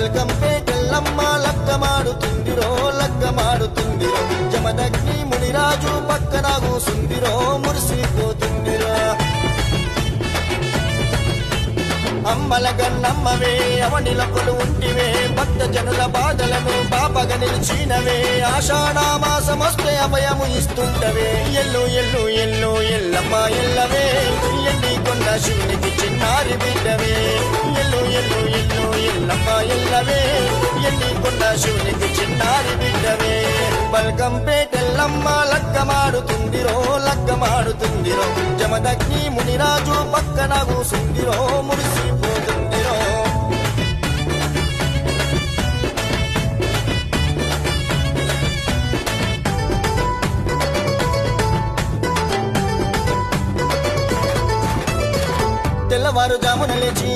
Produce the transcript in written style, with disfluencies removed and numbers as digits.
బల్కంపేటెల్లమ్మ లగ్గమాడుతుందిరో లగ్గమాడుతుందిరో జమదగ్ని మునిరాజు పక్కన కూసుందిరో మురిసిపోతుందిరో అమ్మల గన్నమ్మవే అవనిల కొలు ఉంటివే భక్త జనుల బాధలను పాపగ నిలిచినవే ఆషాఢ మాసమొస్తే అభయము ఇస్తుంటవే ఎల్లు ఎల్లు ఎల్లు ఎల్లమ్మ ఎల్లవే ఎల్లి కొండ శివునికి చిన్నారి బిడ్డవే ఎల్లు ఎల్లు ఎల్లు ఎల్లమ్మ ఎల్లవే ఎల్లి కొండ శివునికి చిన్నారి బిడ్డవే బల్కంపేటెల్లమ్మ లగ్గమాడుతుందిరో లగ్గమాడుతుందిరో జమదగ్ని మునిరాజు పక్కన కూసుందిరో మురిసిపోతుందిరో తెల్లవారు జామున లేచి